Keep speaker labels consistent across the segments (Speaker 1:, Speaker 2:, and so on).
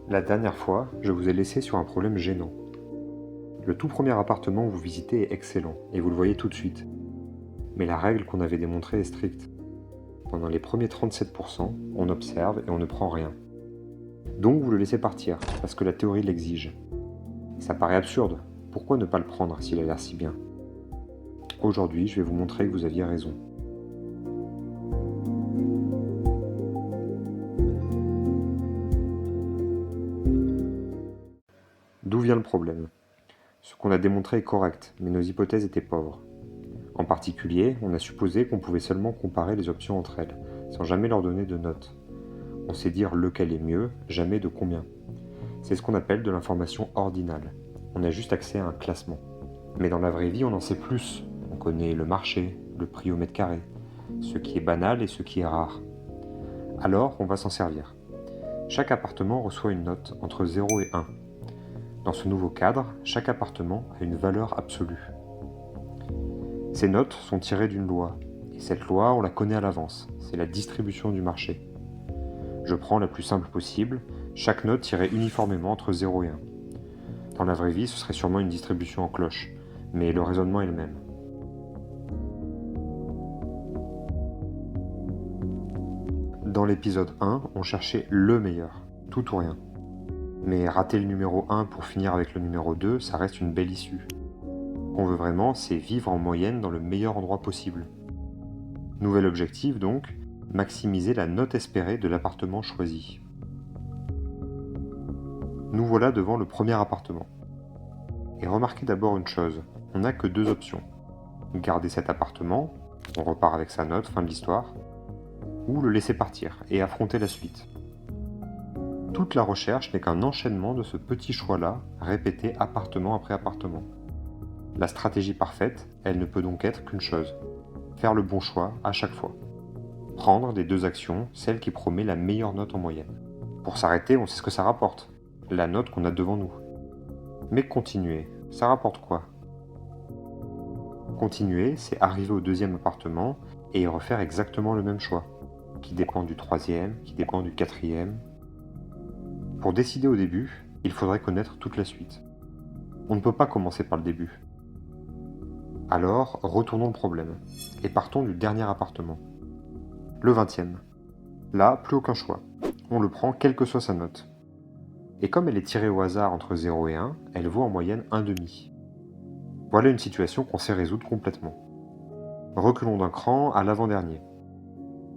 Speaker 1: La dernière fois, je vous ai laissé sur un problème gênant. Le tout premier appartement que vous visitez est excellent, et vous le voyez tout de suite. Mais la règle qu'on avait démontrée est stricte. Pendant les premiers 37%, on observe et on ne prend rien. Donc vous le laissez partir, parce que la théorie l'exige. Ça paraît absurde, pourquoi ne pas le prendre s'il a l'air si bien? Aujourd'hui, je vais vous montrer que vous aviez raison. D'où vient le problème? Ce qu'on a démontré est correct, mais nos hypothèses étaient pauvres. En particulier, on a supposé qu'on pouvait seulement comparer les options entre elles, sans jamais leur donner de notes. On sait dire lequel est mieux, jamais de combien. C'est ce qu'on appelle de l'information ordinale. On a juste accès à un classement. Mais dans la vraie vie, on en sait plus. On connaît le marché, le prix au mètre carré, ce qui est banal et ce qui est rare. Alors, on va s'en servir. Chaque appartement reçoit une note entre 0 et 1. Dans ce nouveau cadre, chaque appartement a une valeur absolue. Ces notes sont tirées d'une loi, et cette loi, on la connaît à l'avance, c'est la distribution du marché. Je prends la plus simple possible, chaque note tirée uniformément entre 0 et 1. Dans la vraie vie, ce serait sûrement une distribution en cloche, mais le raisonnement est le même. Dans l'épisode 1, on cherchait le meilleur, tout ou rien. Mais rater le numéro 1 pour finir avec le numéro 2, ça reste une belle issue. Ce qu'on veut vraiment, c'est vivre en moyenne dans le meilleur endroit possible. Nouvel objectif donc, maximiser la note espérée de l'appartement choisi. Nous voilà devant le premier appartement. Et remarquez d'abord une chose, on n'a que deux options. Garder cet appartement, on repart avec sa note, fin de l'histoire, ou le laisser partir et affronter la suite. Toute la recherche n'est qu'un enchaînement de ce petit choix-là, répété appartement après appartement. La stratégie parfaite, elle ne peut donc être qu'une chose, faire le bon choix à chaque fois. Prendre des deux actions, celle qui promet la meilleure note en moyenne. Pour s'arrêter, on sait ce que ça rapporte, la note qu'on a devant nous. Mais continuer, ça rapporte quoi? Continuer, c'est arriver au deuxième appartement et refaire exactement le même choix, qui dépend du troisième, qui dépend du quatrième. Pour décider au début, il faudrait connaître toute la suite. On ne peut pas commencer par le début. Alors, retournons le problème, et partons du dernier appartement. Le 20e. Là, plus aucun choix. On le prend quelle que soit sa note. Et comme elle est tirée au hasard entre 0 et 1, elle vaut en moyenne 1,5. Voilà une situation qu'on sait résoudre complètement. Reculons d'un cran à l'avant-dernier.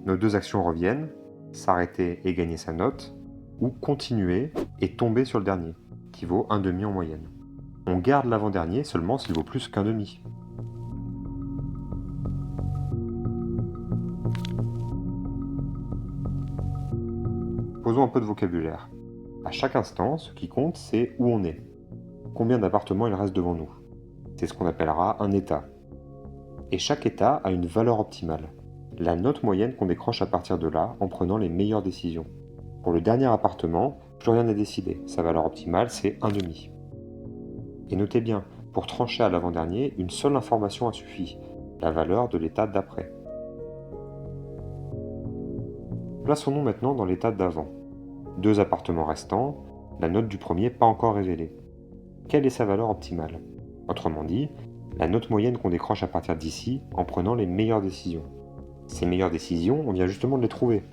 Speaker 1: Nos deux actions reviennent, s'arrêter et gagner sa note, ou continuer et tomber sur le dernier, qui vaut 1,5 en moyenne. On garde l'avant-dernier seulement s'il vaut plus qu'1,5. Posons un peu de vocabulaire. À chaque instant, ce qui compte, c'est où on est. Combien d'appartements il reste devant nous. C'est ce qu'on appellera un état. Et chaque état a une valeur optimale. La note moyenne qu'on décroche à partir de là en prenant les meilleures décisions. Pour le dernier appartement, plus rien n'est décidé. Sa valeur optimale, c'est 1,5. Et notez bien, pour trancher à l'avant-dernier, une seule information a suffi, la valeur de l'état d'après. Plaçons-nous maintenant dans l'état d'avant. Deux appartements restants, la note du premier pas encore révélée. Quelle est sa valeur optimale? Autrement dit, la note moyenne qu'on décroche à partir d'ici en prenant les meilleures décisions. Ces meilleures décisions, on vient justement de les trouver.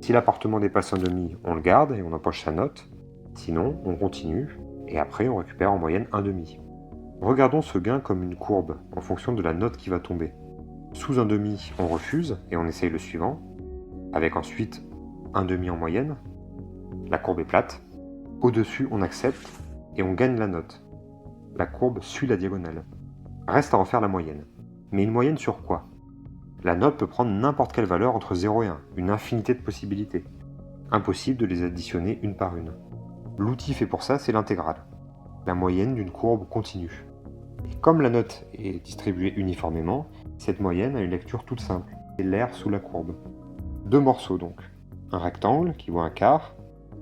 Speaker 1: Si l'appartement dépasse 1,5, on le garde et on empoche sa note. Sinon, on continue et après on récupère en moyenne 1,5. Regardons ce gain comme une courbe en fonction de la note qui va tomber. Sous 1,5, on refuse et on essaye le suivant, avec ensuite 1,5 en moyenne. La courbe est plate. Au-dessus, on accepte et on gagne la note. La courbe suit la diagonale. Reste à en faire la moyenne. Mais une moyenne sur quoi? La note peut prendre n'importe quelle valeur entre 0 et 1, une infinité de possibilités. Impossible de les additionner une par une. L'outil fait pour ça, c'est l'intégrale, la moyenne d'une courbe continue. Et comme la note est distribuée uniformément, cette moyenne a une lecture toute simple, c'est l'air sous la courbe. Deux morceaux donc, un rectangle qui vaut un quart,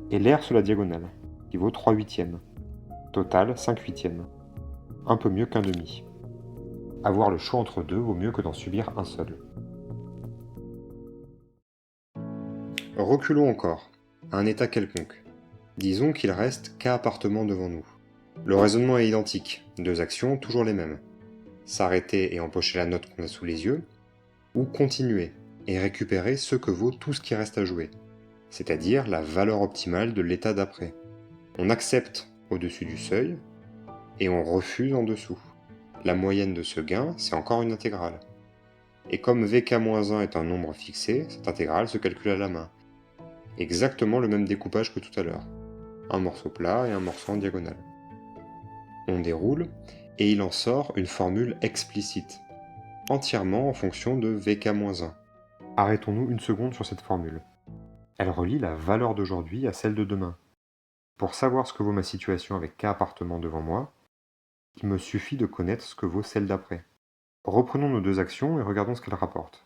Speaker 1: et l'air sous la diagonale, qui vaut 3/8. Total 5/8. Un peu mieux qu'1,5. Avoir le choix entre deux vaut mieux que d'en subir un seul. Reculons encore, à un état quelconque. Disons qu'il reste K appartements devant nous. Le raisonnement est identique, 2 actions, toujours les mêmes. S'arrêter et empocher la note qu'on a sous les yeux, ou continuer et récupérer ce que vaut tout ce qui reste à jouer, c'est-à-dire la valeur optimale de l'état d'après. On accepte au-dessus du seuil, et on refuse en dessous. La moyenne de ce gain, c'est encore une intégrale. Et comme vk-1 est un nombre fixé, cette intégrale se calcule à la main. Exactement le même découpage que tout à l'heure. Un morceau plat et un morceau en diagonale. On déroule, et il en sort une formule explicite, entièrement en fonction de vk-1. Arrêtons-nous une seconde sur cette formule. Elle relie la valeur d'aujourd'hui à celle de demain. Pour savoir ce que vaut ma situation avec K appartements devant moi, il me suffit de connaître ce que vaut celle d'après. Reprenons nos 2 actions et regardons ce qu'elles rapportent.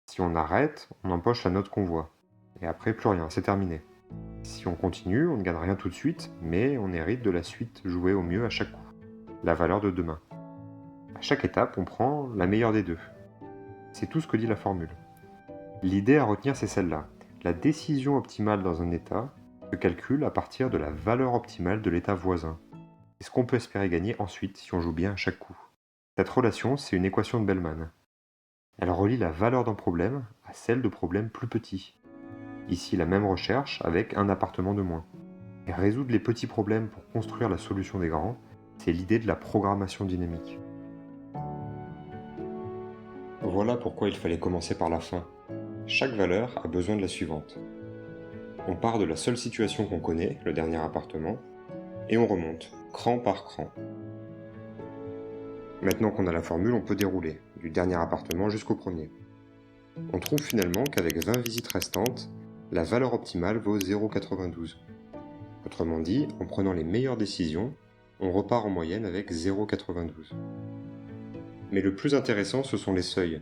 Speaker 1: Si on arrête, on empoche la note qu'on voit. Et après, plus rien, c'est terminé. Si on continue, on ne gagne rien tout de suite, mais on hérite de la suite jouée au mieux à chaque coup. La valeur de demain. À chaque étape, on prend la meilleure des 2. C'est tout ce que dit la formule. L'idée à retenir, c'est celle-là. La décision optimale dans un état se calcule à partir de la valeur optimale de l'état voisin. C'est ce qu'on peut espérer gagner ensuite si on joue bien à chaque coup. Cette relation, c'est une équation de Bellman. Elle relie la valeur d'un problème à celle de problèmes plus petits. Ici, la même recherche avec un appartement de moins. Et résoudre les petits problèmes pour construire la solution des grands, c'est l'idée de la programmation dynamique. Voilà pourquoi il fallait commencer par la fin. Chaque valeur a besoin de la suivante. On part de la seule situation qu'on connaît, le dernier appartement, et on remonte, cran par cran. Maintenant qu'on a la formule, on peut dérouler, du dernier appartement jusqu'au premier. On trouve finalement qu'avec 20 visites restantes, la valeur optimale vaut 0,92. Autrement dit, en prenant les meilleures décisions, on repart en moyenne avec 0,92. Mais le plus intéressant, ce sont les seuils.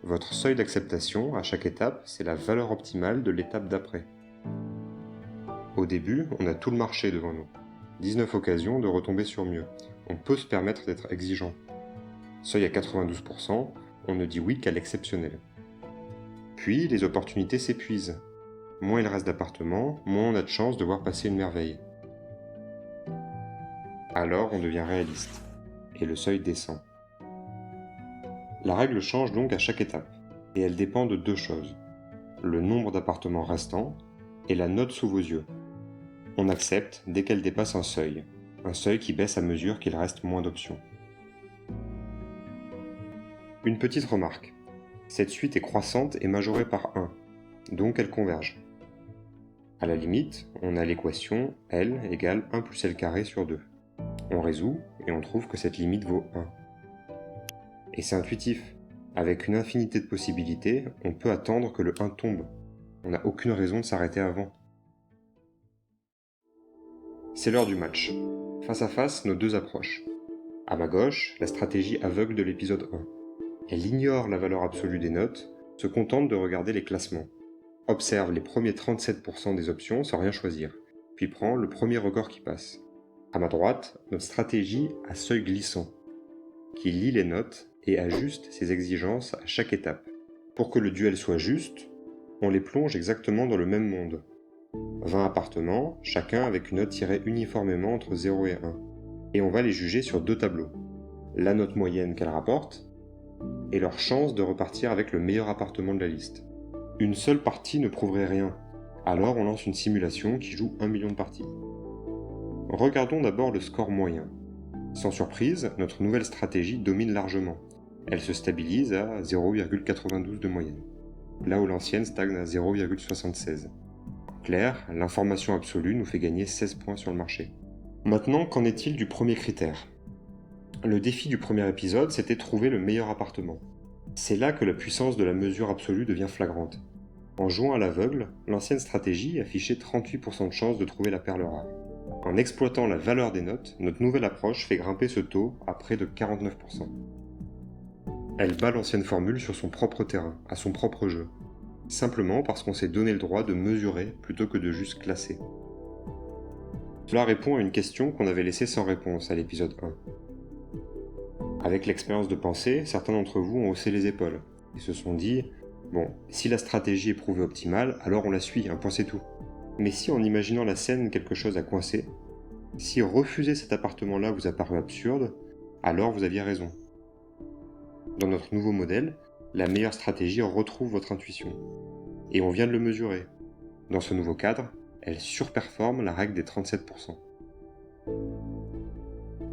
Speaker 1: Votre seuil d'acceptation, à chaque étape, c'est la valeur optimale de l'étape d'après. Au début, on a tout le marché devant nous. 19 occasions de retomber sur mieux. On peut se permettre d'être exigeant. Seuil à 92%, on ne dit oui qu'à l'exceptionnel. Puis, les opportunités s'épuisent. Moins il reste d'appartements, moins on a de chances de voir passer une merveille. Alors, on devient réaliste, et le seuil descend. La règle change donc à chaque étape, et elle dépend de 2 choses. Le nombre d'appartements restants, et la note sous vos yeux. On accepte dès qu'elle dépasse un seuil qui baisse à mesure qu'il reste moins d'options. Une petite remarque. Cette suite est croissante et majorée par 1, donc elle converge. À la limite, on a l'équation L égale 1 plus L carré sur 2. On résout et on trouve que cette limite vaut 1. Et c'est intuitif. Avec une infinité de possibilités, on peut attendre que le 1 tombe. On n'a aucune raison de s'arrêter avant. C'est l'heure du match. Face à face, nos 2 approches. À ma gauche, la stratégie aveugle de l'épisode 1. Elle ignore la valeur absolue des notes, se contente de regarder les classements. Observe les premiers 37% des options sans rien choisir, puis prend le premier record qui passe. À ma droite, notre stratégie à seuil glissant, qui lit les notes et ajuste ses exigences à chaque étape. Pour que le duel soit juste, on les plonge exactement dans le même monde. 20 appartements, chacun avec une note tirée uniformément entre 0 et 1. Et on va les juger sur 2 tableaux. La note moyenne qu'elles rapportent, et leur chance de repartir avec le meilleur appartement de la liste. Une seule partie ne prouverait rien, alors on lance une simulation qui joue 1 million de parties. Regardons d'abord le score moyen. Sans surprise, notre nouvelle stratégie domine largement. Elle se stabilise à 0,92 de moyenne, là où l'ancienne stagne à 0,76. En clair, l'information absolue nous fait gagner 16 points sur le marché. Maintenant, qu'en est-il du premier critère ? Le défi du premier épisode, c'était trouver le meilleur appartement. C'est là que la puissance de la mesure absolue devient flagrante. En jouant à l'aveugle, l'ancienne stratégie affichait 38% de chance de trouver la perle rare. En exploitant la valeur des notes, notre nouvelle approche fait grimper ce taux à près de 49%. Elle bat l'ancienne formule sur son propre terrain, à son propre jeu, simplement parce qu'on s'est donné le droit de mesurer plutôt que de juste classer. Cela répond à une question qu'on avait laissée sans réponse à l'épisode 1. Avec l'expérience de pensée, certains d'entre vous ont haussé les épaules et se sont dit « Bon, si la stratégie est prouvée optimale, alors on la suit, un point c'est tout ». Mais si en imaginant la scène quelque chose a coincé, si refuser cet appartement-là vous a paru absurde, alors vous aviez raison. Dans notre nouveau modèle, la meilleure stratégie retrouve votre intuition. Et on vient de le mesurer. Dans ce nouveau cadre, elle surperforme la règle des 37%.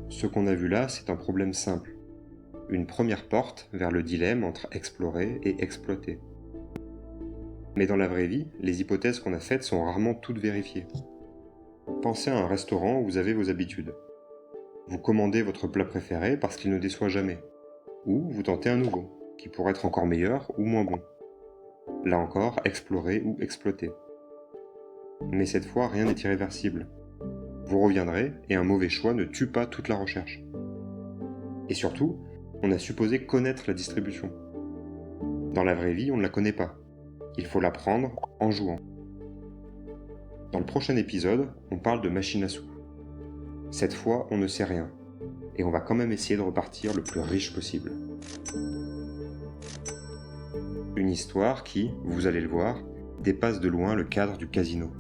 Speaker 1: Ce qu'on a vu là, c'est un problème simple. Une première porte vers le dilemme entre explorer et exploiter. Mais dans la vraie vie, les hypothèses qu'on a faites sont rarement toutes vérifiées. Pensez à un restaurant où vous avez vos habitudes. Vous commandez votre plat préféré parce qu'il ne déçoit jamais. Ou vous tentez un nouveau, qui pourrait être encore meilleur ou moins bon. Là encore, explorer ou exploiter. Mais cette fois, rien n'est irréversible. Vous reviendrez et un mauvais choix ne tue pas toute la recherche. Et surtout, on a supposé connaître la distribution. Dans la vraie vie, on ne la connaît pas. Il faut l'apprendre en jouant. Dans le prochain épisode, on parle de machine à sous. Cette fois, on ne sait rien. Et on va quand même essayer de repartir le plus riche possible. Une histoire qui, vous allez le voir, dépasse de loin le cadre du casino.